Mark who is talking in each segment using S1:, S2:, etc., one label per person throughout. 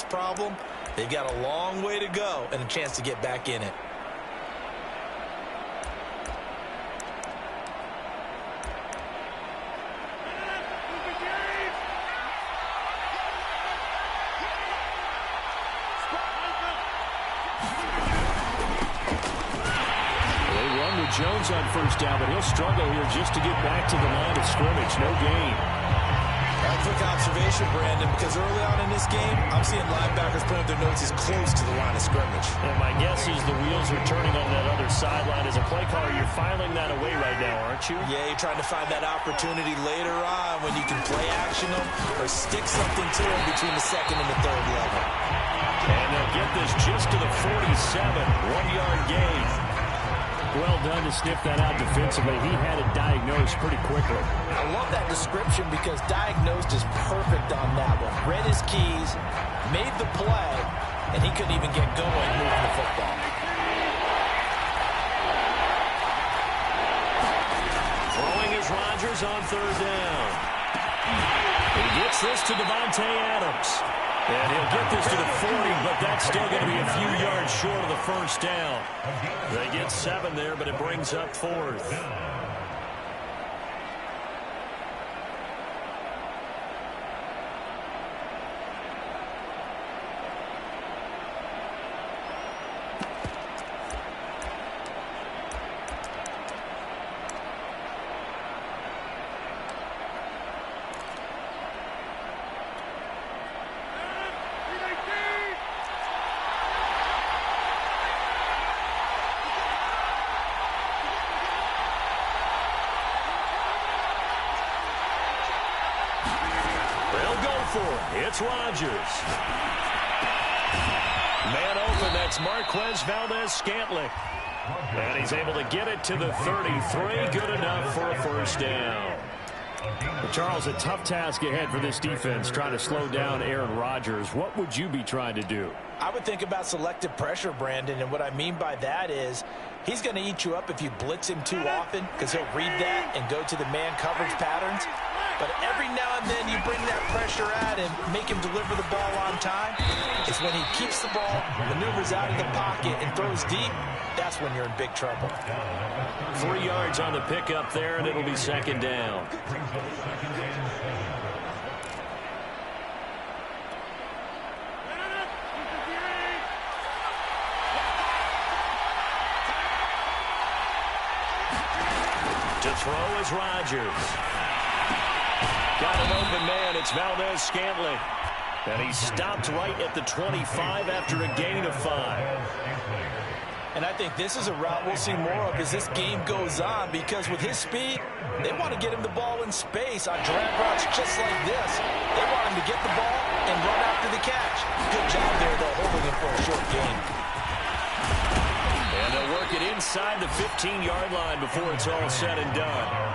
S1: problem, they've got a long way to go and a chance to get back in it.
S2: Jones on first down, but he'll struggle here just to get back to the line of scrimmage. No gain.
S1: A quick observation, Brandon, because early on in this game, I'm seeing linebackers putting their noses close to the line of scrimmage.
S2: And my guess is the wheels are turning on that other sideline. As a play caller, you're filing that away right now, aren't you?
S1: Yeah, you're trying to find that opportunity later on when you can play action them or stick something to them between the second and the third level.
S2: And they'll get this just to the 47, 1-yard gain. Well done to sniff that out defensively. He had it diagnosed pretty quickly.
S1: I love that description because diagnosed is perfect on that one. Read his keys, made the play, and he couldn't even get going moving the football.
S2: Throwing is Rodgers on third down. He gets this to Devontae Adams. And he'll get this to the 40, but that's still going to be a few yards short of the first down. They get 7 there, but it brings up 4th. It's Rodgers. Man open, that's Marquez Valdez-Scantling. And he's able to get it to the 33. Good enough for a first down. Well, Charles, a tough task ahead for this defense, trying to slow down Aaron Rodgers. What would you be trying to do?
S1: I would think about selective pressure, Brandon, and what I mean by that is he's going to eat you up if you blitz him too often because he'll read that and go to the man coverage patterns. But every now and then you bring that pressure at him, make him deliver the ball on time. It's when he keeps the ball, maneuvers out of the pocket, and throws deep, that's when you're in big trouble.
S2: 3 yards on the pickup there, and it'll be second down. To throw is Rodgers. Got an open man. It's Valdez-Scantling. And he stopped right at the 25 after a gain of 5.
S1: And I think this is a route we'll see more of as this game goes on because with his speed, they want to get him the ball in space on drag routes just like this. They want him to get the ball and run after the catch. Good job there, though, holding him for a short gain.
S2: And they'll work it inside the 15-yard line before it's all said and done.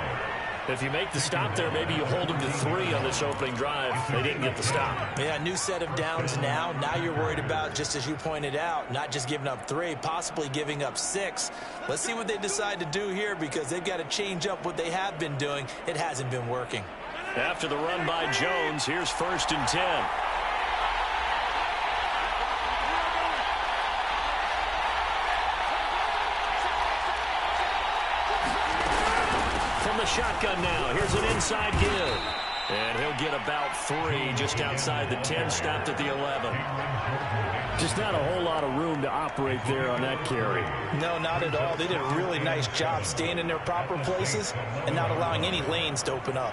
S2: If you make the stop there, maybe you hold them to 3 on this opening drive. They didn't get the stop.
S1: Yeah, new set of downs now. Now you're worried about, just as you pointed out, not just giving up 3, possibly giving up 6. Let's see what they decide to do here because they've got to change up what they have been doing. It hasn't been working.
S2: After the run by Jones, here's 1st and 10. Shotgun now. Here's an inside give. And he'll get about 3 just outside the 10, stopped at the 11. Just not a whole lot of room to operate there on that carry.
S1: No, not at all. They did a really nice job staying in their proper places and not allowing any lanes to open up.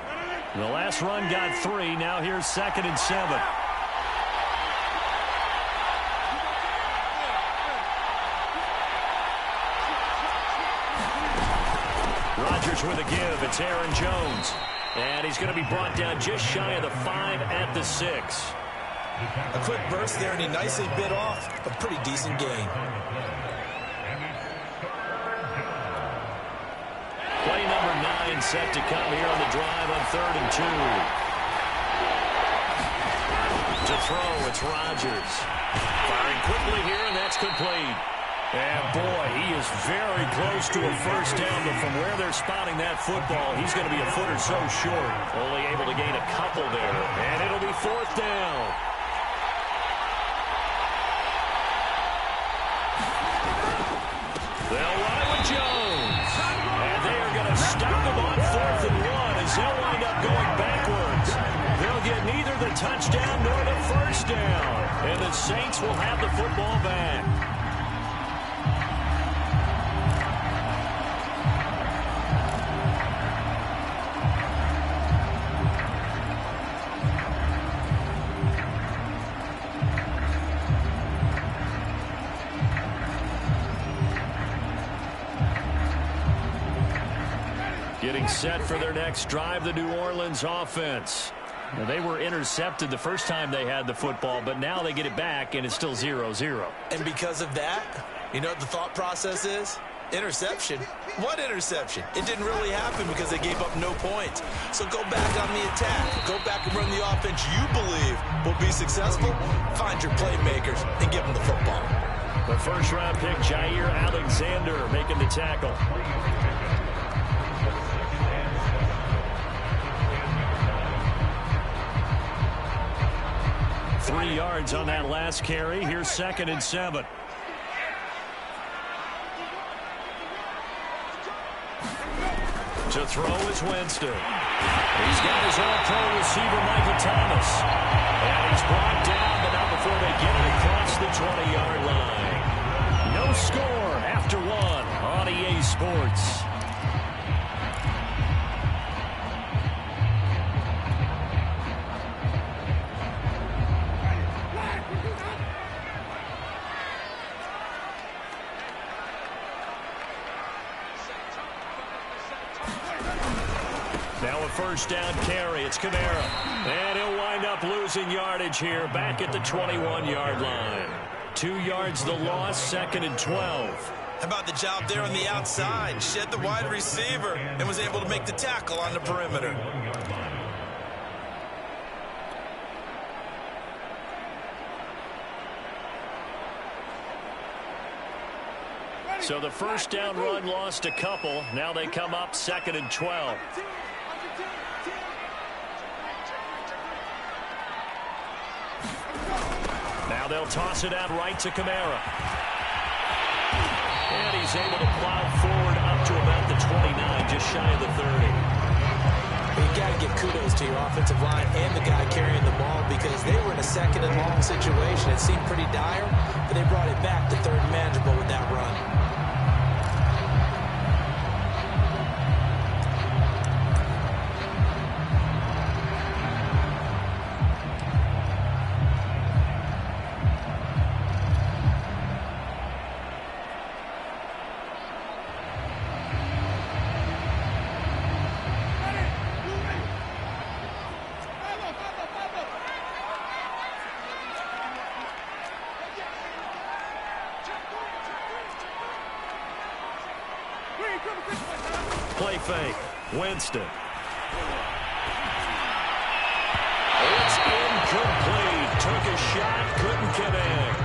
S2: The last run got 3. Now here's 2nd and 7. Rodgers with a give. It's Aaron Jones. And he's going to be brought down just shy of the 5 at the 6.
S1: A quick burst there, and he nicely bit off a pretty decent gain.
S2: Play number 9 set to come here on the drive on 3rd and 2. To throw, it's Rodgers. Firing quickly here, and that's complete. And, boy, he is very close to a first down, but from where they're spotting that football, he's going to be a foot or so short. Only able to gain a couple there, and it'll be 4th down. the touchdown nor the first down. And the Saints will have the football back. Getting set for their next drive, the New Orleans offense. Now, they were intercepted the first time they had the football, but now they get it back, and it's still 0-0.
S1: And because of that, you know what the thought process is? Interception. What interception? It didn't really happen because they gave up no points. So go back on the attack. Go back and run the offense you believe will be successful. Find your playmakers and give them the football.
S2: The first-round pick, Jair Alexander, making the tackle. 3 yards on that last carry. Here's 2nd and 7. To throw is Winston. He's got his all-pro receiver, Michael Thomas. And he's brought down, but not before they get it across the 20-yard line. No score after 1 on EA Sports. Now a first down carry. It's Kamara. And he'll wind up losing yardage here back at the 21-yard line. 2 yards the loss, 2nd and 12.
S1: How about the job there on the outside? Shed the wide receiver and was able to make the tackle on the perimeter.
S2: So the first down run lost a couple. Now they come up 2nd and 12. Now they'll toss it out right to Kamara. And he's able to plow forward up to about the 29, just shy of the 30.
S1: You got to give kudos to your offensive line and the guy carrying the ball because they were in a 2nd and long situation. It seemed pretty dire, but they brought it back to 3rd and manageable with that run.
S2: Play fake. Winston. It's incomplete. Took a shot, couldn't connect.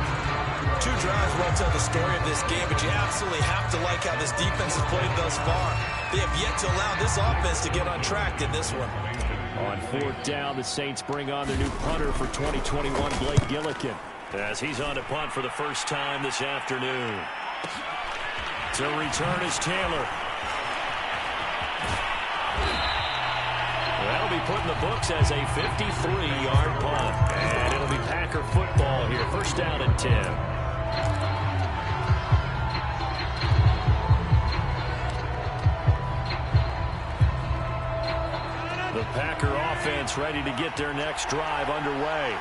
S1: 2 drives won't tell the story of this game, but you absolutely have to like how this defense has played thus far. They have yet to allow this offense to get on track in this one.
S2: On 4th down, the Saints bring on their new punter for 2021, Blake Gillikin, as he's on to punt for the first time this afternoon. To return is Taylor. That'll be put in the books as a 53-yard punt. And it'll be Packer football here. First down and 10. The Packer offense ready to get their next drive underway.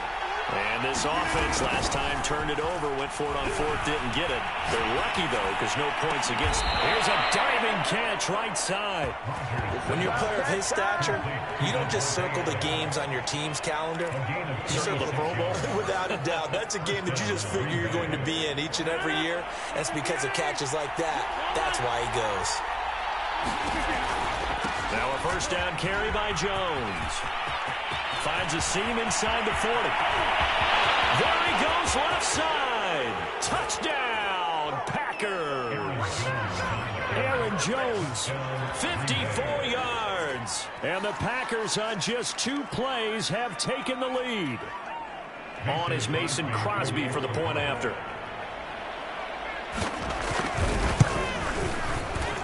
S2: And this offense last time turned it over, went for it on 4th, didn't get it. They're lucky, though, because no points against them. Here's a diving catch right side.
S1: When you're a player of his stature, you don't just circle the games on your team's calendar. You circle the Pro Bowl. Without a doubt. That's a game that you just figure you're going to be in each and every year. That's because of catches like that. That's why he goes.
S2: Now a first down carry by Jones. Finds a seam inside the 40. There he goes, left side. Touchdown, Packers. Aaron Jones, 54 yards. And the Packers on just 2 plays have taken the lead. On is Mason Crosby for the point after.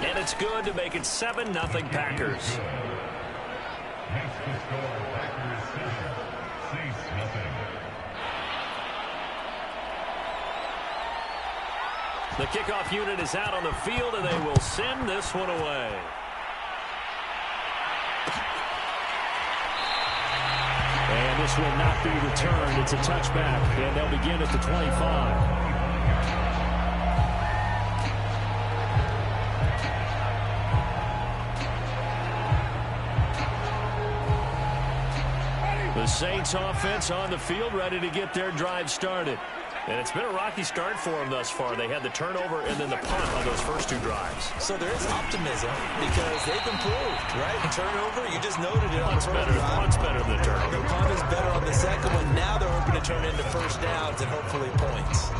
S2: And it's good to make it 7-0 Packers. The kickoff unit is out on the field, and they will send this one away. And this will not be returned. It's a touchback, and they'll begin at the 25. The Saints offense on the field, ready to get their drive started. And it's been a rocky start for them thus far. They had the turnover and then the punt on those first two drives.
S1: So there is optimism because they've improved, right? Turnover, you just noted it on the first drive.
S2: Punt's better than the turnover.
S1: The punt is better on the second one. Now they're hoping to turn into first downs and hopefully points.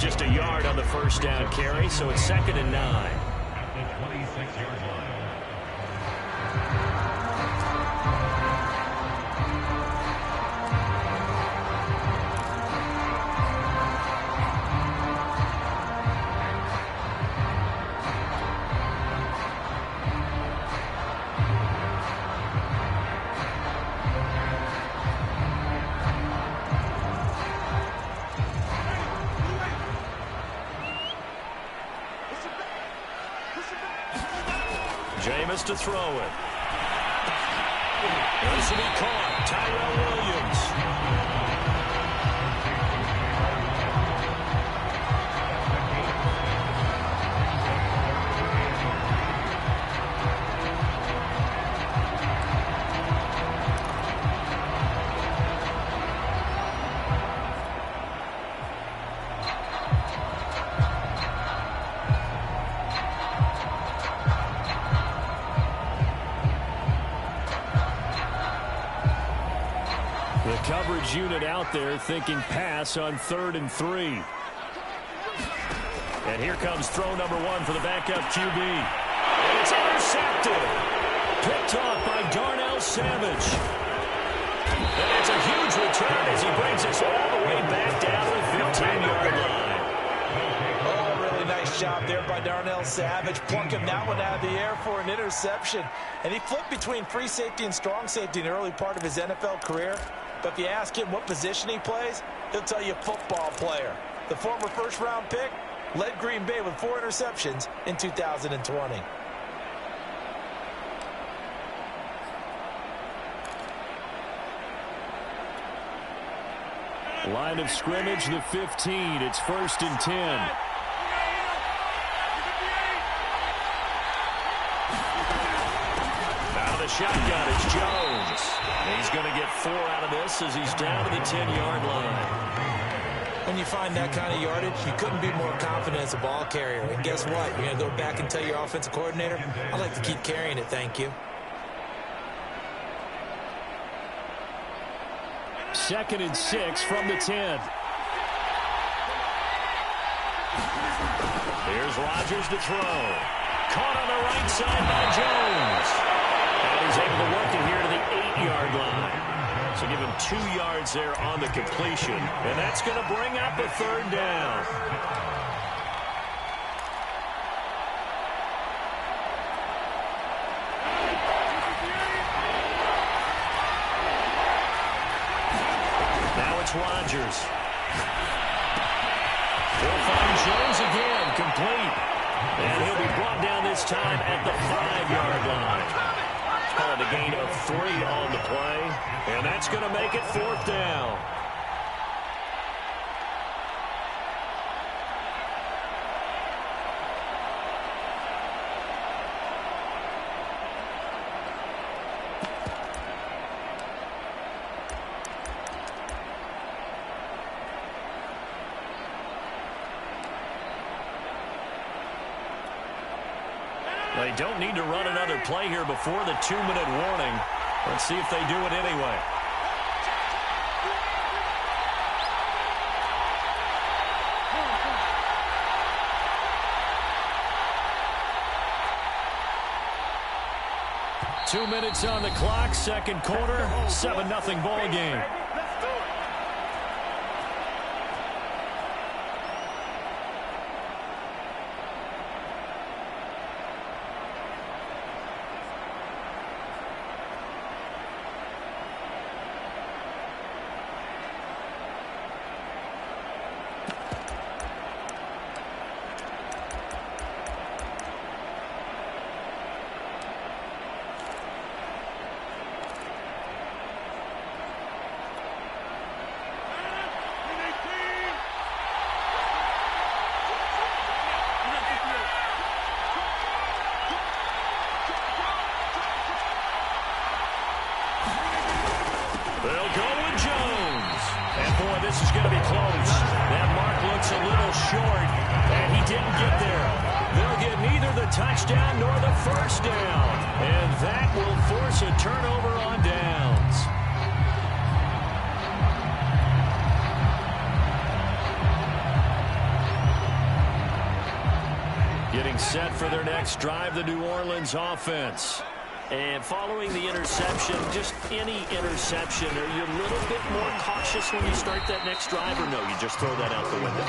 S2: Just a yard on the first down carry, so it's 2nd and 9.
S3: At the 26-yard line.
S2: Jameis to throw it. This will be caught. Tyrell Williams. Coverage unit out there thinking pass on 3rd and 3. And here comes throw number 1 for the backup QB. And it's intercepted. Picked off by Darnell Savage. And it's a huge return as he brings us all the way back down to the 15-yard line.
S1: Oh, really nice job there by Darnell Savage, plucking that one out of the air for an interception. And he flipped between free safety and strong safety in the early part of his NFL career. But if you ask him what position he plays, he'll tell you football player. The former first-round pick led Green Bay with 4 interceptions in 2020.
S2: Line of scrimmage, the 15. It's 1st and 10. The shotgun is Jones. He's going to get 4 out of this as he's down to the 10-yard line.
S1: When you find that kind of yardage, you couldn't be more confident as a ball carrier. And guess what? You're going to go back and tell your offensive coordinator, I'd like to keep carrying it, thank you.
S2: 2nd and 6 from the 10. Here's Rodgers to throw. Caught on the right side by Jones. And he's able to work it here to the 8-yard line. So give him 2 yards there on the completion. And that's going to bring up a 3rd down. Now it's Rodgers. He'll find Jones again, complete. And he'll be brought down this time at the 5-yard line. Called a gain of 3 on the play, and that's going to make it 4th down. They don't need to run another play here before the 2-minute warning. Let's see if they do it anyway. Two minutes on the clock, 2nd quarter, 7-0 ball game. touchdown nor the first down. And that will force a turnover on downs. Getting set for their next drive, the New Orleans offense. And following the interception, just any interception, are you a little bit more cautious when you start that next drive, or no, you just throw that out the window?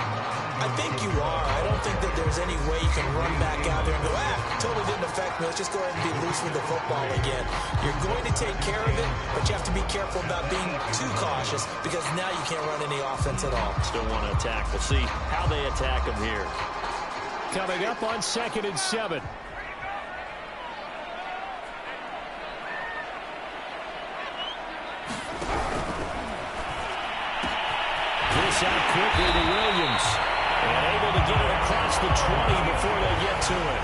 S1: I think you are. I don't think that there's any way you can run back out there and go, totally didn't affect me. Let's just go ahead and be loose with the football again. You're going to take care of it, but you have to be careful about being too cautious because now you can't run any offense at all.
S2: Still want to attack. We'll see how they attack them here. Coming up on 2nd and 7. Out quickly to Williams. And able to get it across the 20 before they get to it.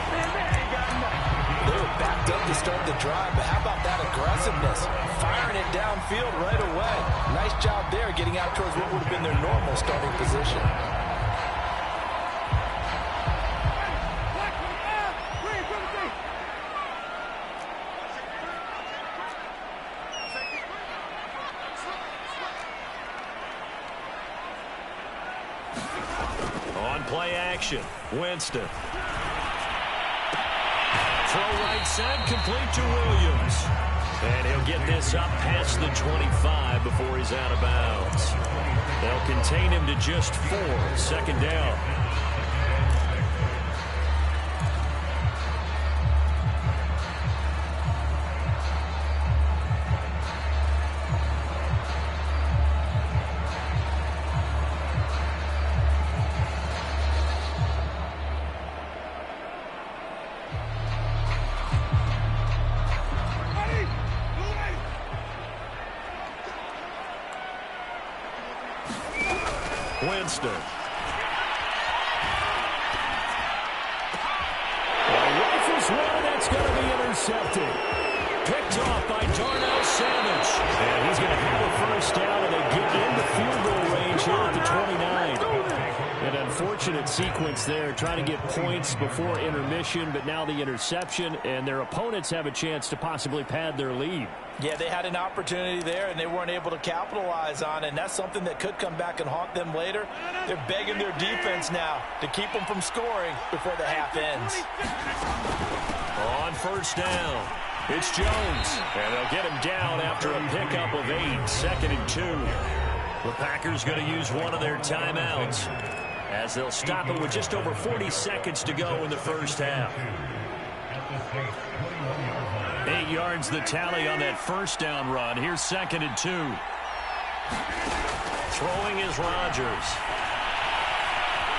S1: They were backed up to start the drive, but how about that aggressiveness? Firing it downfield right away. Nice job there getting out towards what would have been their normal starting position.
S2: Play action. Winston. Throw right side, complete to Williams. And he'll get this up past the 25 before he's out of bounds. They'll contain him to just 4. 2nd down. Winston. Rifles one, that's going to be intercepted. Picked off by Darnell Savage. And he's going to have a first down, and they get into field goal range here at the 29. An unfortunate sequence there, trying to get points before intermission, but now the interception, and their opponents have a chance to possibly pad their lead.
S1: Yeah, they had an opportunity there, and they weren't able to capitalize on it, and that's something that could come back and haunt them later. They're begging their defense now to keep them from scoring before the half ends.
S2: On first down, it's Jones, and they'll get him down after a pickup of 8, 2nd and 2. The Packers going to use one of their timeouts as they'll stop it with just over 40 seconds to go in the first half. 8 yards the tally on that first down run. Here's 2nd and 2. Throwing is Rodgers.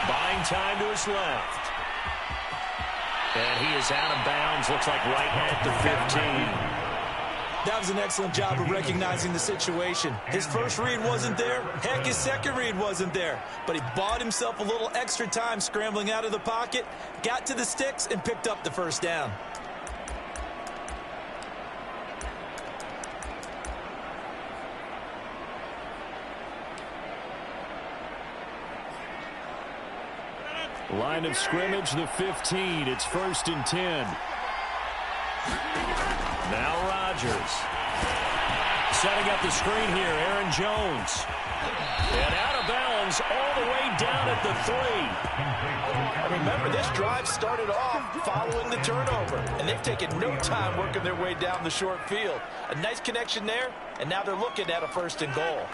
S2: Buying time to his left. And he is out of bounds, looks like right at the 15.
S1: That was an excellent job of recognizing the situation. His first read wasn't there. Heck, his second read wasn't there. But he bought himself a little extra time scrambling out of the pocket, got to the sticks, and picked up the first down.
S2: Line of scrimmage, the 15. It's 1st and 10. Now Rodgers. Setting up the screen here, Aaron Jones. And out of bounds all the way down at the 3.
S1: Remember, this drive started off following the turnover, and they've taken no time working their way down the short field. A nice connection there, and now they're looking at a 1st and goal.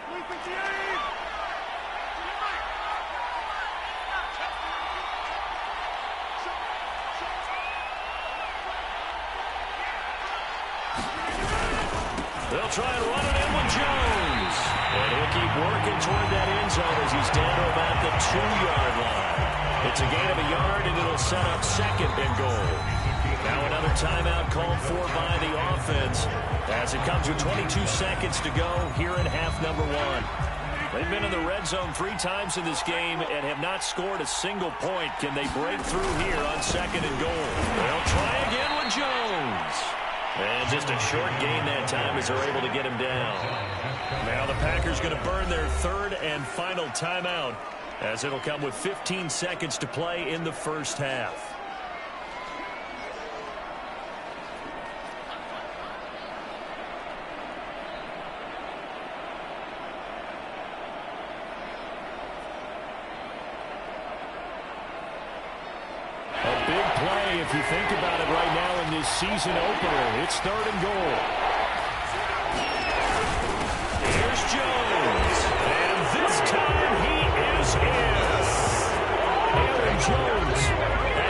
S2: They'll try and run it in with Jones. And he'll keep working toward that end zone as he's down to about the 2-yard line. It's a gain of a yard, and it'll set up 2nd and goal. Now another timeout called for by the offense as it comes with 22 seconds to go here in half number 1. They've been in the red zone 3 times in this game and have not scored a single point. Can they break through here on 2nd and goal? They'll try again with Jones. And just a short gain that time as they're able to get him down. Now the Packers going to burn their 3rd and final timeout as it'll come with 15 seconds to play in the first half. big play if you think about it right now in this season opener. It's 3rd and goal. Here's Jones. And this time he is in. Aaron Jones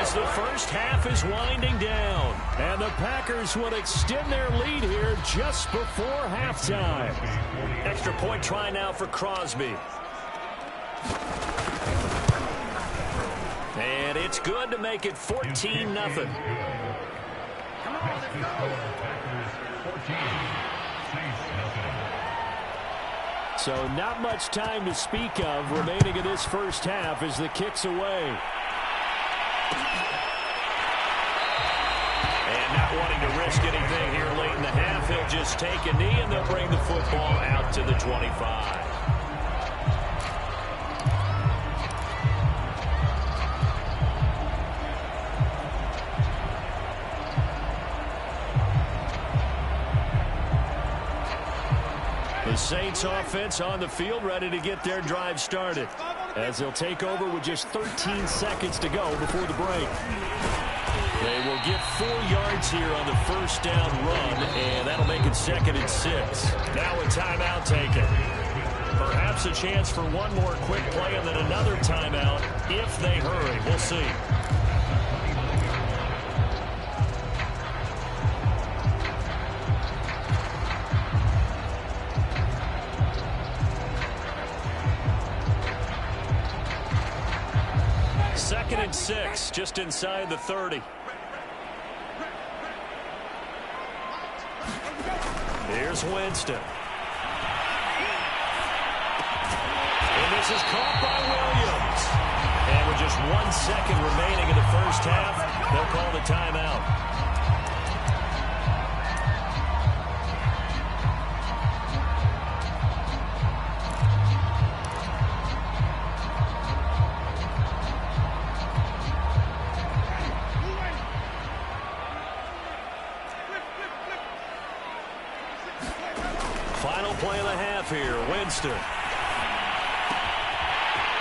S2: as the first half is winding down. And the Packers will extend their lead here just before halftime. Extra point try now for Crosby. And it's good to make it 14-0. So not much time to speak of remaining in this first half as the kick's away. And not wanting to risk anything here late in the half, he'll just take a knee and they'll bring the football out to the 25. The Saints offense on the field ready to get their drive started as they'll take over with just 13 seconds to go before the break. They will get 4 yards here on the first down run, and that'll make it 2nd and 6. Now a timeout taken. Perhaps a chance for one more quick play and then another timeout if they hurry. We'll see. Second and 6, just inside the 30. Here's Winston. And this is caught by Williams. And with just 1 second remaining in the first half, they'll call the timeout. Final play of the half here, Winston.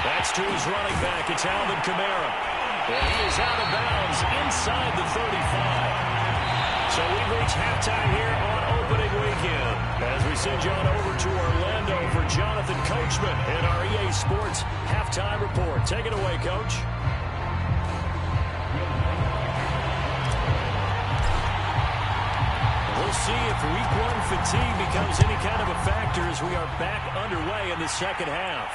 S2: That's to his running back. It's Alvin Kamara. And he is out of bounds inside the 35. So we've reached halftime here on opening weekend. As we send you on over to Orlando for Jonathan Coachman in our EA Sports halftime report. Take it away, Coach. We'll see if week 1 fatigue becomes any kind of a factor as we are back underway in the second half.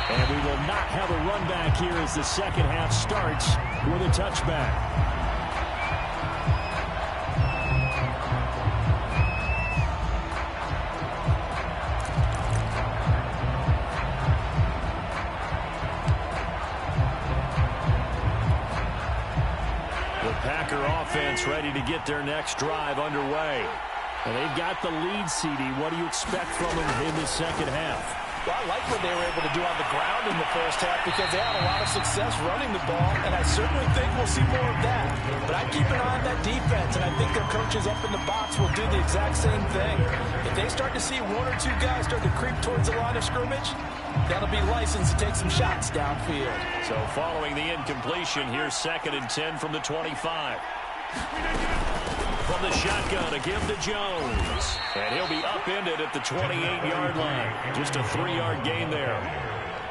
S2: And we will not have a run back here as the second half starts with a touchback. Packer offense ready to get their next drive underway. And they've got the lead, CD. What do you expect from them in the second half?
S1: Well, I like what they were able to do on the ground in the first half because they had a lot of success running the ball, and I certainly think we'll see more of that. But I keep an eye on that defense, and I think their coaches up in the box will do the exact same thing. If they start to see 1 or 2 guys start to creep towards the line of scrimmage, that'll be licensed to take some shots downfield.
S2: So following the incompletion, here's 2nd and 10 from the 25. From the shotgun, a give to Jones. And he'll be upended at the 28-yard line. Just a 3-yard gain there.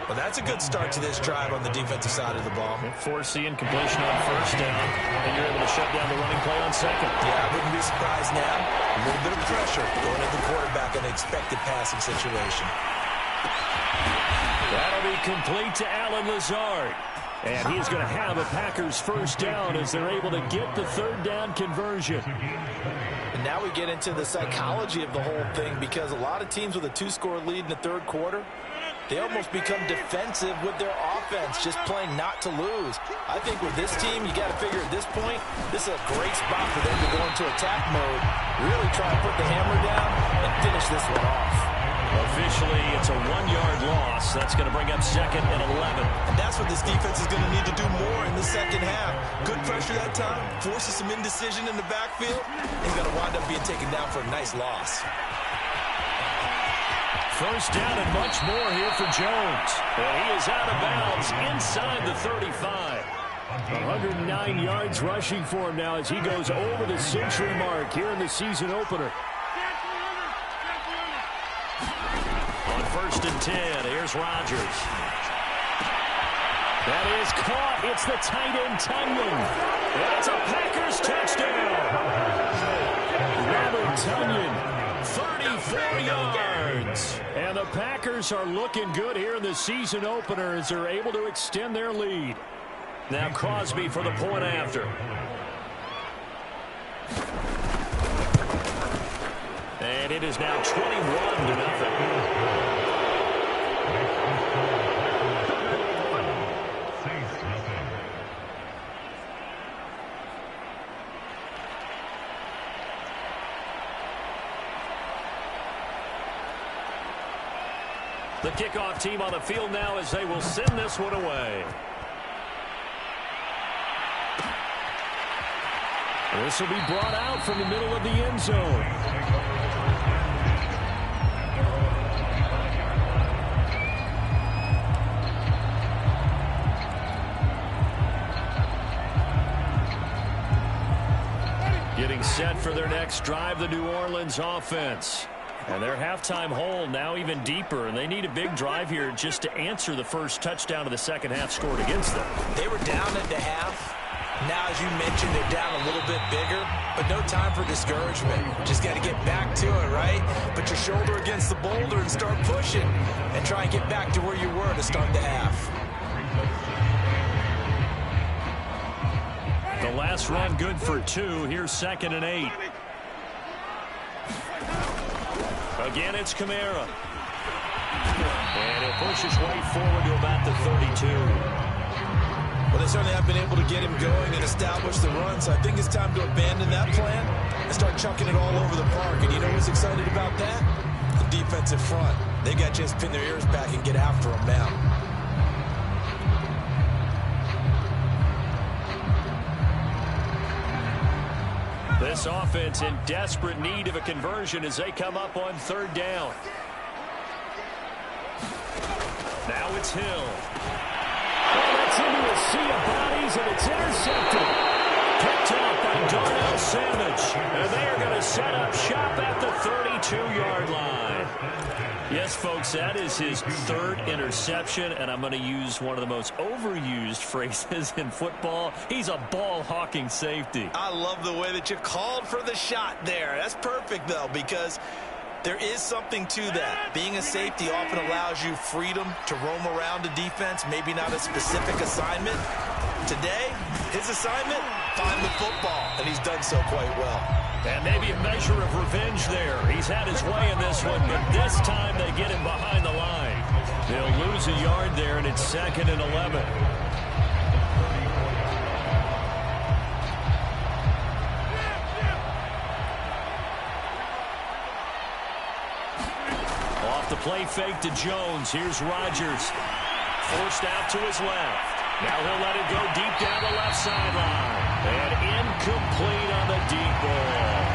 S1: Well, that's a good start to this drive on the defensive side of the ball.
S2: Force the incompletion on first down, and you're able to shut down the running play on second.
S1: Yeah, I wouldn't be surprised now. A little bit of pressure going at the quarterback in an expected passing situation.
S2: That'll be complete to Allen Lazard. And he's going to have a Packers first down as they're able to get the 3rd down conversion.
S1: And now we get into the psychology of the whole thing because a lot of teams with a 2-score lead in the 3rd quarter, they almost become defensive with their offense, just playing not to lose. I think with this team, you got to figure at this point, this is a great spot for them to go into attack mode, really try and put the hammer down and finish this one off.
S2: Officially, it's a 1-yard loss. That's going to bring up 2nd and 11.
S1: And that's what this defense is going to need to do more in the second half. Good pressure that time, forces some indecision in the backfield, and going to wind up being taken down for a nice loss.
S2: First down and much more here for Jones. And he is out of bounds inside the 35. 109 yards rushing for him now as he goes over the century mark here in the season opener. On 1st and 10, here's Rodgers. That is caught. It's the tight end, Tunyon. That's a Packers touchdown. Robert Tunyon, 34 yards. And the Packers are looking good here in the season opener as they're able to extend their lead. Now Crosby for the point after. And it is now 21-0. The kickoff team on the field now as they will send this one away. This will be brought out from the middle of the end zone. Getting set for their next drive, the New Orleans offense. And their halftime hole now even deeper, and they need a big drive here just to answer the first touchdown of the second half scored against them.
S1: They were down at the half. Now, as you mentioned, they're down a little bit bigger, but no time for discouragement. Just got to get back to it, right? Put your shoulder against the boulder and start pushing and try and get back to where you were to start the half.
S2: The last run good for 2. Here's 2nd and 8. Again, it's Kamara. And he'll push his way forward to about the 32.
S1: Well, they certainly have been able to get him going and establish the run, so I think it's time to abandon that plan and start chucking it all over the park. And you know what's excited about that? The defensive front. They got a chance to pin their ears back and get after him now.
S2: This offense in desperate need of a conversion as they come up on 3rd down. Now it's Hill. Oh, that's into a sea of bodies, and it's intercepted. Picked up by Darnell Savage. And they are going to set up shop at the 32-yard line. Yes, folks, that is his 3rd interception, and I'm going to use one of the most overused phrases in football. He's a ball-hawking safety.
S1: I love the way that you called for the shot there. That's perfect, though, because there is something to that. Being a safety often allows you freedom to roam around a defense, maybe not a specific assignment. Today, his assignment, find the football, and he's done so quite well.
S2: And maybe a measure of revenge there. He's had his way in this one, but this time they get him behind the line. They'll lose a yard there, and it's 2nd and 11. Off the play fake to Jones. Here's Rodgers. Forced out to his left. Now he'll let it go deep down the left sideline. And incomplete on the deep ball.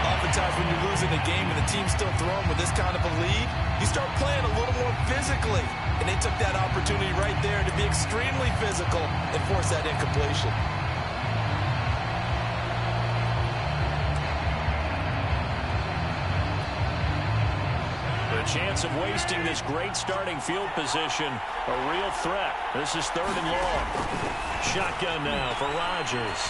S1: Oftentimes when you're losing a game and the team's still throwing with this kind of a lead, you start playing a little more physically. And they took that opportunity right there to be extremely physical and force that incompletion.
S2: The chance of wasting this great starting field position, a real threat. This is 3rd and long. Shotgun now for Rodgers.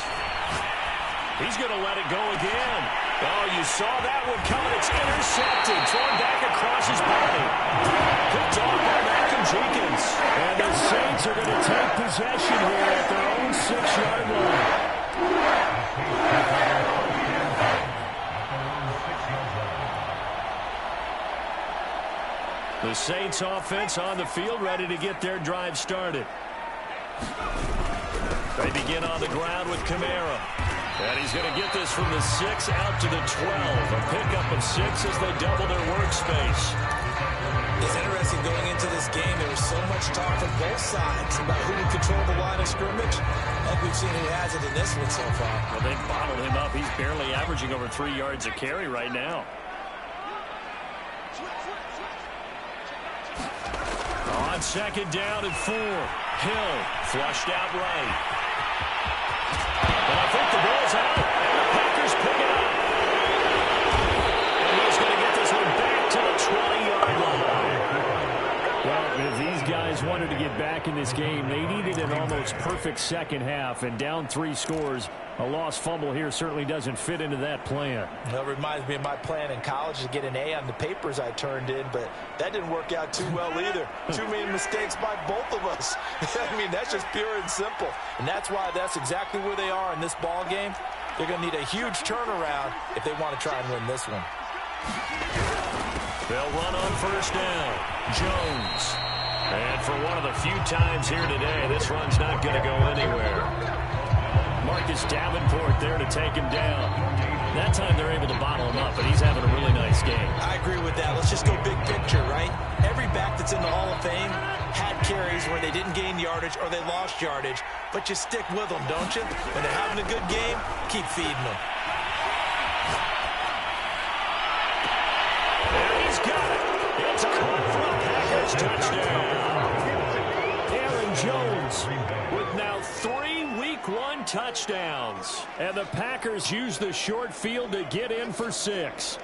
S2: He's going to let it go again. Oh, you saw that one coming. It's intercepted. Thrown back across his body. Picked off by Malcolm Jenkins. And the Saints are going to take possession here at their own 6-yard line. The Saints offense on the field ready to get their drive started. They begin on the ground with Kamara. And he's going to get this from the 6 out to the 12. A pickup of 6 as they double their workspace.
S1: It's interesting going into this game. There was so much talk from both sides about who would control the line of scrimmage. Like we've seen who has it in this one so far.
S2: Well, they've bottled him up. He's barely averaging over 3 yards a carry right now. on second down and 4. Hill flushed out right. But I think the ball's out, and the Packers pick it up. And he's going to get this one back to the 20-yard line.
S4: Well, if these guys wanted to get back in this game, they needed an almost perfect second half, and down 3 scores. A lost fumble here certainly doesn't fit into that plan.
S1: Well, it reminds me of my plan in college to get an A on the papers I turned in, but that didn't work out too well either. Too many mistakes by both of us. I mean, that's just pure and simple. And that's why that's exactly where they are in this ball game. They're going to need a huge turnaround if they want to try and win this one.
S2: They'll run on first down. Jones. And for one of the few times here today, this run's not going to go anywhere. Marcus Davenport there to take him down. That time they're able to bottle him up, but he's having a really nice game.
S1: I agree with that. Let's just go big picture, right? Every back that's in the Hall of Fame had carries where they didn't gain yardage or they lost yardage, but you stick with them, don't you? When they're having a good game, keep feeding them.
S2: There he's got it. It's caught for a Packers touchdown. Aaron Jones with now 3 Week 1 touchdowns. And the Packers use the short field to get in for 6.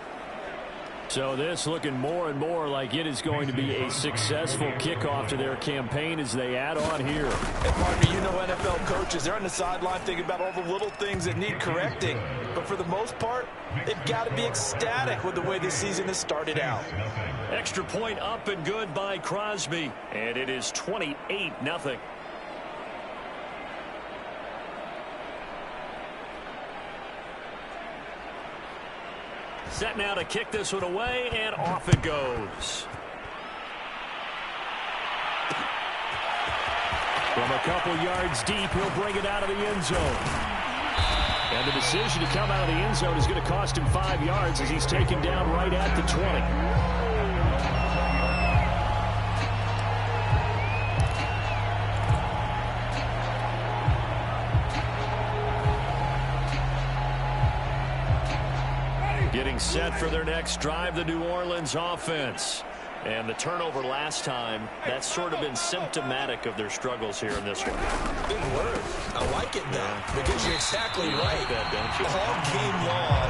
S4: So this looking more and more like it is going to be a successful kickoff to their campaign as they add on here.
S1: Hey, partner, you know NFL coaches, they're on the sideline thinking about all the little things that need correcting. But for the most part, they've got to be ecstatic with the way this season has started out.
S2: Extra point up and good by Crosby. And it is 28-0. Set now to kick this one away, and off it goes.
S4: From a couple yards deep, he'll bring it out of the end zone. And the decision to come out of the end zone is going to cost him 5 yards as he's taken down right at the 20. Getting set for their next drive, the New Orleans offense.
S2: And the turnover last time, that's sort of been symptomatic of their struggles here in this one.
S1: Good word. I like it, though, because you're exactly right.
S2: Like that, don't you?
S1: All game long,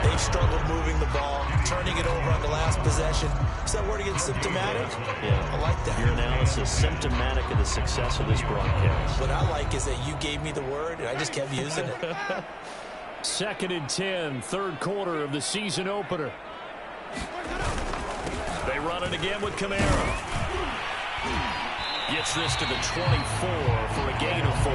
S1: they've struggled moving the ball, turning it over on the last possession. Is that word again, symptomatic?
S2: Yeah.
S1: I like that.
S2: Your analysis, symptomatic of the success of this broadcast.
S1: What I like is that you gave me the word, and I just kept using it.
S4: 2nd and 10, third quarter of the season opener.
S2: They run it again with Kamara. Gets this to the 24 for a gain of 4.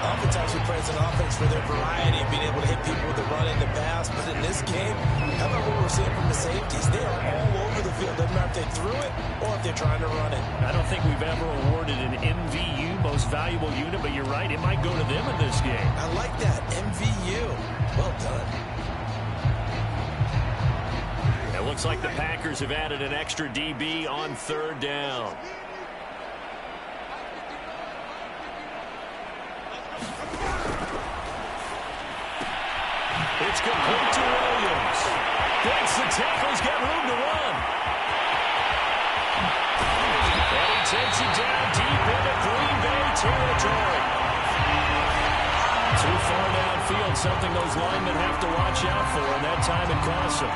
S1: Oftentimes we praise an offense for their variety of being able to hit people with the run and the pass, but in this game, how about what we're seeing from the safeties? They are all over the field. Doesn't matter if they threw it or if they're trying to run it.
S4: I don't think we've ever awarded an MVU, most valuable unit, but you're right, it might go to them in this game.
S1: I like that, MVU. Well done.
S2: It looks like the Packers have added an extra DB on third down. It's complete to Williams. Breaks the tackles, got room to run. And he takes it down deep into Green Bay territory.
S4: Too far downfield, something those linemen have to watch out for, and that time it costs them.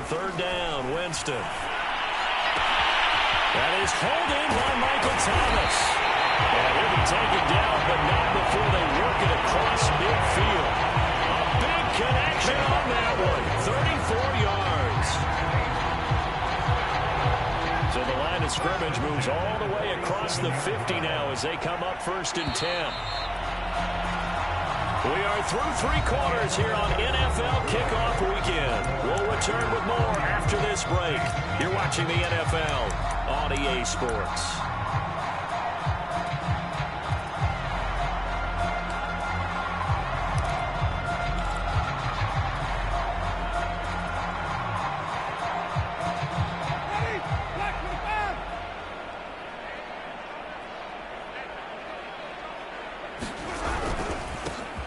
S2: Third down, Winston. That is holding by Michael Thomas. And he'll be taken down, but not before they work it across midfield. A big connection on that one. 34 yards. So the line of scrimmage moves all the way across the 50 now as they come up 1st and 10. We are through 3 quarters here on NFL Kickoff Weekend. We'll return with more after this break. You're watching the NFL on EA Sports.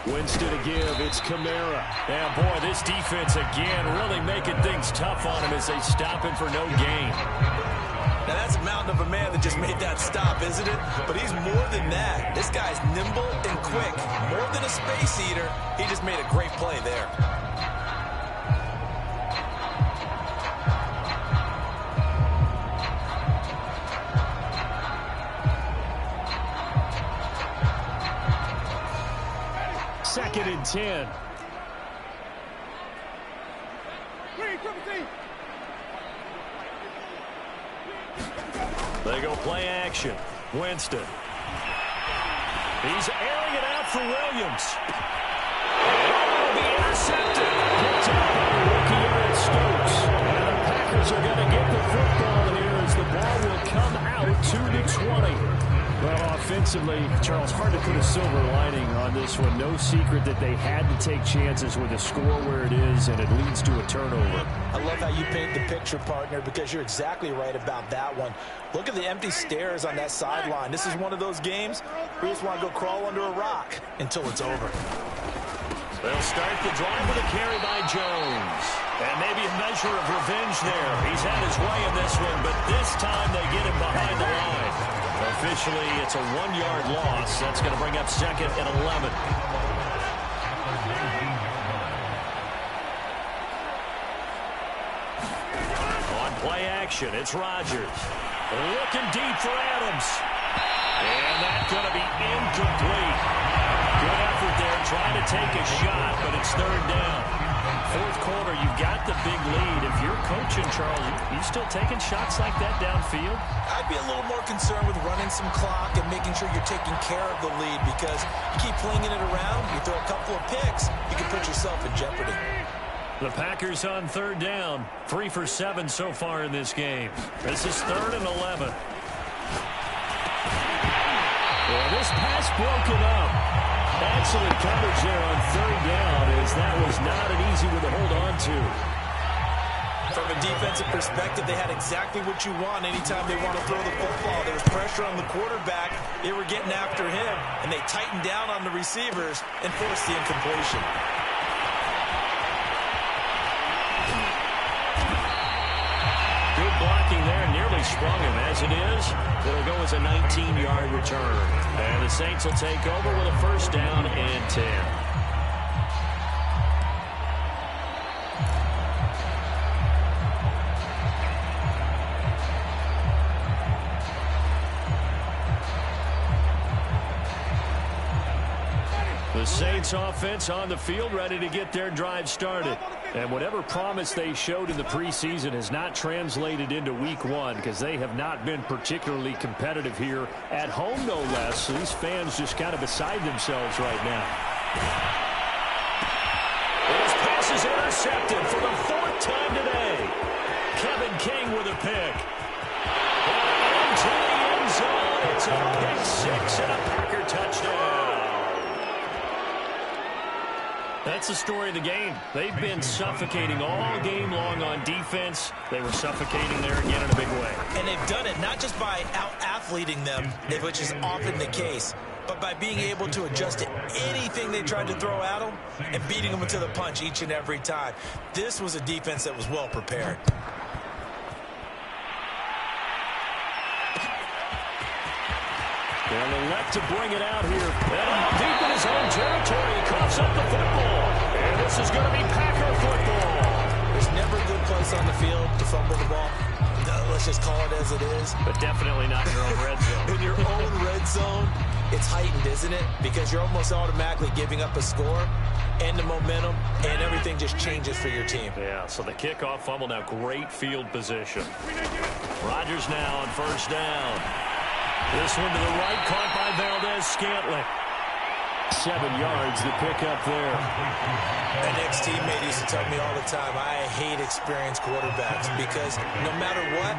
S4: Winston to give. It's Kamara.
S2: Yeah, boy, this defense again really making things tough on him as they stop him for no gain.
S1: Now, that's a mountain of a man that just made that stop, isn't it? But he's more than that. This guy's nimble and quick. More than a space eater, he just made a great play there.
S4: Second and 10.
S2: They go play action. Winston. He's airing it out for Williams. Oh, be intercepted.
S4: Picked up by the rookie Aaron Stokes. And the Packers are going to get the football here as the ball will come out to the 20. Well, offensively, Charles, hard to put a silver lining on this one. No secret that they had to take chances with the score where it is, and it leads to a turnover.
S1: I love how you paint the picture, partner, because you're exactly right about that one. Look at the empty stares on that sideline. This is one of those games where you just want to go crawl under a rock until it's over.
S2: They'll start the drive with a carry by Jones. And maybe a measure of revenge there. He's had his way in this one, but this time they get him behind the line. Officially, it's a 1-yard loss. That's going to bring up 2nd and 11. On play action, it's Rodgers. Looking deep for Adams. And that's going to be incomplete. Good effort there, trying to take a shot, but it's 3rd down. 4th quarter, you've got the big lead. If you're coaching, Charles, you still taking shots like that downfield?
S1: I'd be a little more concerned with running some clock and making sure you're taking care of the lead, because you keep flinging it around, you throw a couple of picks, you can put yourself in jeopardy.
S2: The Packers on 3rd down. 3 for 7 so far in this game. This is 3rd and 11.
S4: Well, this pass broken up. Excellent coverage there on 3rd down, as that was not an easy one to hold on to.
S1: From a defensive perspective, they had exactly what you want anytime they want to throw the football. There was pressure on the quarterback. They were getting after him, and they tightened down on the receivers and forced the incompletion.
S2: Good blocking there, nearly sprung him. As it is, it'll go as a 19-yard return. And the Saints will take over with a 1st down and 10. The Saints offense on the field, ready to get their drive started.
S4: And whatever promise they showed in the preseason has not translated into week 1, because they have not been particularly competitive here at home, no less. So these fans just kind of beside themselves right now.
S2: His pass is intercepted for the 4th time today. Kevin King with a pick. Into the end zone. It's a pick 6 and a Packer touchdown. That's the story of the game. They've been suffocating all game long on defense. They were suffocating there again in a big way.
S1: And they've done it not just by out-athleting them, which is often the case, but by being able to adjust to anything they tried to throw at them and beating them to the punch each and every time. This was a defense that was well prepared.
S2: They'll elect to bring it out here. And deep in his own territory, he coughs up the football. And this is going to be Packer football.
S1: There's never a good place on the field to fumble the ball. Let's just call it as it is.
S2: But definitely not in your own red zone.
S1: In your own red zone, it's heightened, isn't it? Because you're almost automatically giving up a score and the momentum, and everything just changes for your team.
S2: Yeah, so the kickoff fumble, now great field position. Rodgers now on 1st down. This one to the right, caught by Valdez-Scantling.
S4: 7 yards to pick up there.
S1: An ex-teammate used to tell me all the time, I hate experienced quarterbacks because no matter what,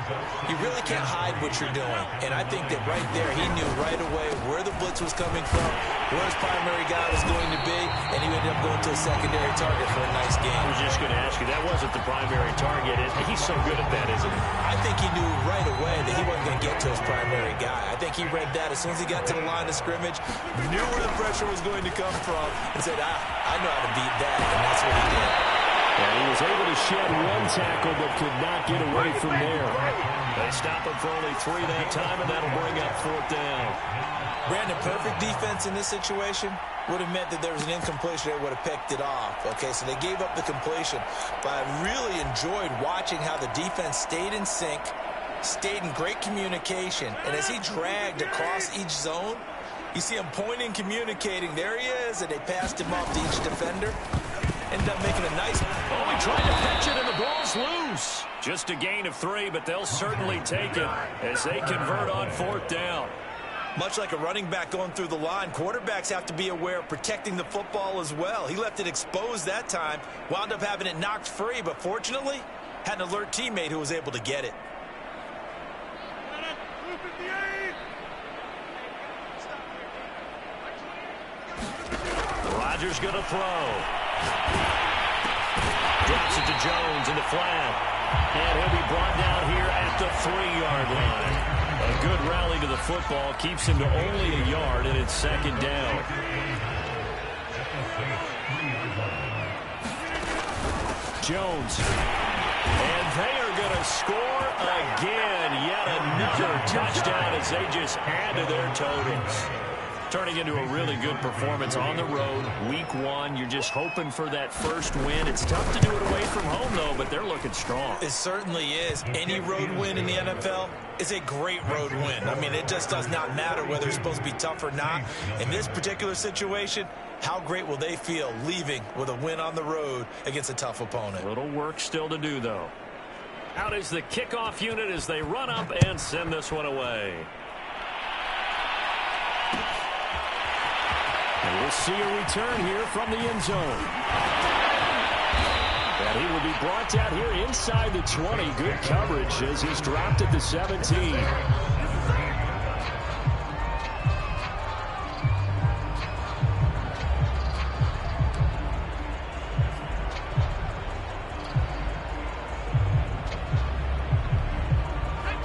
S1: you really can't hide what you're doing. And I think that right there, he knew right away where the blitz was coming from, where his primary guy was going to be, and he ended up going to a secondary target for a nice game.
S2: I was just going to ask you, that wasn't the primary target. He's so good at that, isn't he?
S1: I think he knew right away that he wasn't going to get to his primary guy. I think he read that as soon as he got to the line of scrimmage, knew where the pressure was going to come from, and said, I know how to beat that, and that's what he did.
S4: And he was able to shed one tackle but could not get away from there.
S2: They stop him for only 3 that time, and that'll bring up 4th down.
S1: Brandon, perfect defense in this situation would have meant that there was an incompletion. They would have picked it off. Okay, so they gave up the completion. But I really enjoyed watching how the defense stayed in sync, stayed in great communication. And as he dragged across each zone, you see him pointing, communicating. There he is, and they passed him off to each defender. Ended up making a nice...
S2: Oh, he tried to catch it, and the ball's loose. Just a gain of 3, but they'll certainly take it as they convert on 4th down.
S1: Much like a running back going through the line, quarterbacks have to be aware of protecting the football as well. He left it exposed that time, wound up having it knocked free, but fortunately, had an alert teammate who was able to get it.
S2: Rodgers going to throw. Drops it to Jones in the flat. And he'll be brought down here at the 3-yard line. A good rally to the football keeps him to only a yard, and it's 2nd down.
S4: Jones.
S2: And they are going to score again. Yet another touchdown as they just add to their totals. Turning into a really good performance on the road. Week 1, you're just hoping for that first win. It's tough to do it away from home, though, but they're looking strong.
S1: It certainly is. Any road win in the NFL is a great road win. I mean, it just does not matter whether it's supposed to be tough or not. In this particular situation, how great will they feel leaving with a win on the road against a tough opponent?
S2: A little work still to do, though. Out is the kickoff unit as they run up and send this one away.
S4: And we'll see a return here from the end zone. And he will be brought down here inside the 20. Good coverage as he's dropped at the 17.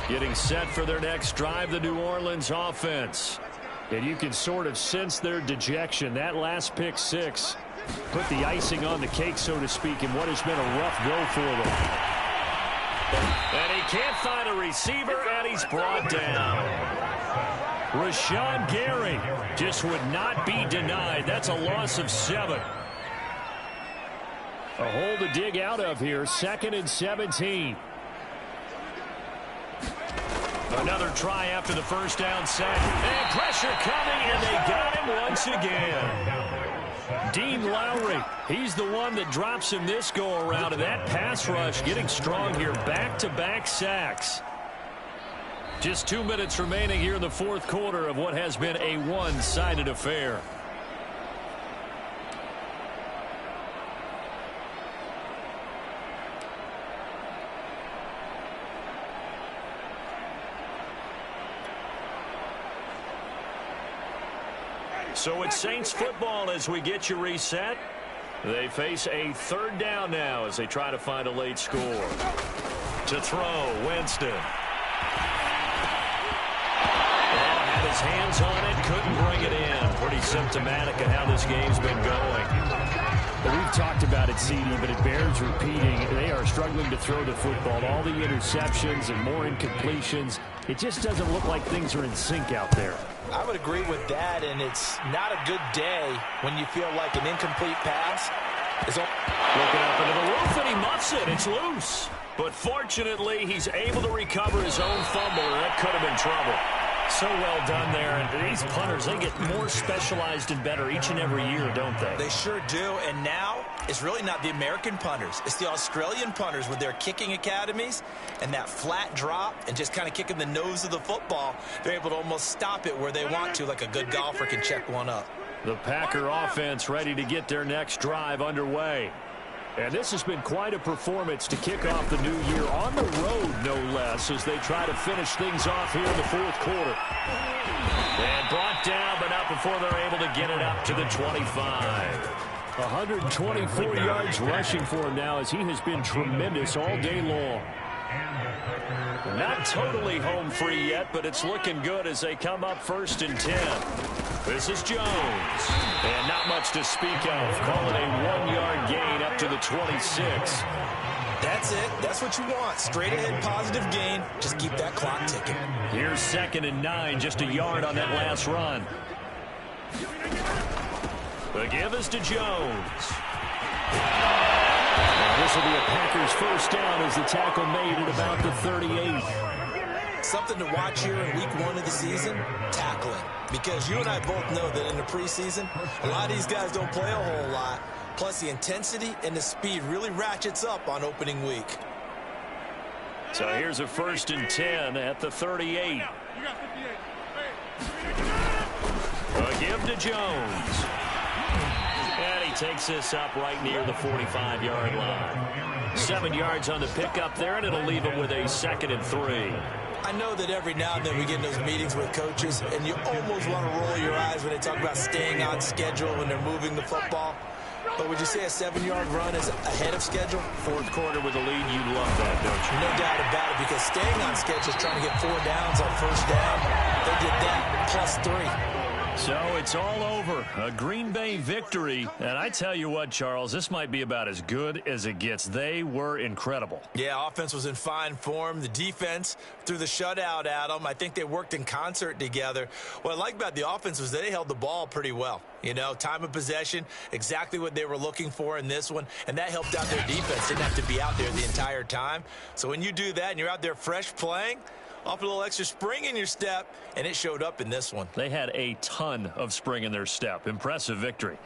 S2: Getting set for their next drive, the New Orleans offense.
S4: And you can sort of sense their dejection. That last pick 6 put the icing on the cake, so to speak, in what has been a rough go for them.
S2: And he can't find a receiver, and he's brought down. Rashawn Gary just would not be denied. That's a loss of 7.
S4: A hole to dig out of here. 2nd and 17.
S2: Another try after the first down sack. And pressure coming, and they got him once again.
S4: Dean Lowry, he's the one that drops him this go-around, and that pass rush getting strong here. Back-to-back sacks.
S2: Just 2 minutes remaining here in the 4th quarter of what has been a one-sided affair. So it's Saints football as we get you reset. They face a 3rd down now as they try to find a late score. To throw, Winston. Had his hands on it, couldn't bring it in. Pretty symptomatic of how this game's been going.
S4: Well, we've talked about it, CD, but it bears repeating. They are struggling to throw the football. All the interceptions and more incompletions. It just doesn't look like things are in sync out there.
S1: I would agree with that, and it's not a good day when you feel like an incomplete pass is
S2: looking up into the roof, and he muffs it. It's loose. But fortunately, he's able to recover his own fumble, and that could have been trouble. So well done there. And these punters, they get more specialized and better each and every year, don't they?
S1: They sure do. And now it's really not the American punters. It's the Australian punters with their kicking academies and that flat drop and just kind of kicking the nose of the football. They're able to almost stop it where they want to, like a good golfer can check one up.
S4: The Packer offense ready to get their next drive underway. And this has been quite a performance to kick off the new year on the road, no less, as they try to finish things off here in the fourth quarter.
S2: And brought down, but not before they're able to get it up to the 25.
S4: 124 yards rushing for him now, as he has been tremendous all day long.
S2: Not totally home free yet, but it's looking good as they come up 1st and 10. This is Jones. And not much to speak of. Call it a 1-yard gain up to the 26.
S1: That's it. That's what you want. Straight ahead positive gain. Just keep that clock ticking.
S2: Here's 2nd and 9, just a yard on that last run. The give is to Jones.
S4: This will be a Packers first down as the tackle made at about the 38.
S1: Something to watch here in week 1 of the season, tackling. Because you and I both know that in the preseason, a lot of these guys don't play a whole lot. Plus, the intensity and the speed really ratchets up on opening week.
S2: So here's a 1st and 10 at the 38. A give to Jones. And he takes this up right near the 45-yard line. 7 yards on the pickup there, and it'll leave him with a 2nd and 3.
S1: I know that every now and then we get in those meetings with coaches, and you almost want to roll your eyes when they talk about staying on schedule when they're moving the football. But would you say a 7-yard run is ahead of schedule?
S2: Fourth quarter with a lead, you'd love that, don't you?
S1: No doubt about it, because staying on schedule is trying to get 4 downs on first down. They did that plus 3.
S2: So it's all over. A Green Bay victory. And I tell you what, Charles, this might be about as good as it gets. They were incredible.
S1: Yeah, offense was in fine form. The defense threw the shutout at them. I think they worked in concert together. What I like about the offense was that they held the ball pretty well. You know, time of possession, exactly what they were looking for in this one. And that helped out their defense. Didn't have to be out there the entire time. So when you do that and you're out there fresh playing, off a little extra spring in your step, and it showed up in this one.
S2: They had a ton of spring in their step. Impressive victory.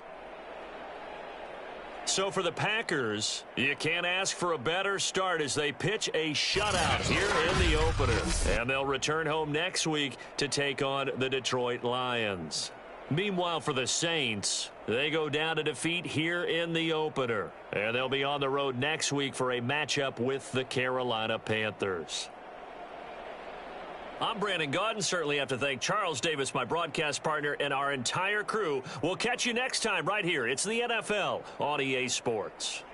S2: So for the Packers, you can't ask for a better start as they pitch a shutout here in the opener. And they'll return home next week to take on the Detroit Lions. Meanwhile, for the Saints, they go down to defeat here in the opener. And they'll be on the road next week for a matchup with the Carolina Panthers. I'm Brandon Gaudin. Certainly have to thank Charles Davis, my broadcast partner, and our entire crew. We'll catch you next time right here. It's the NFL on EA Sports.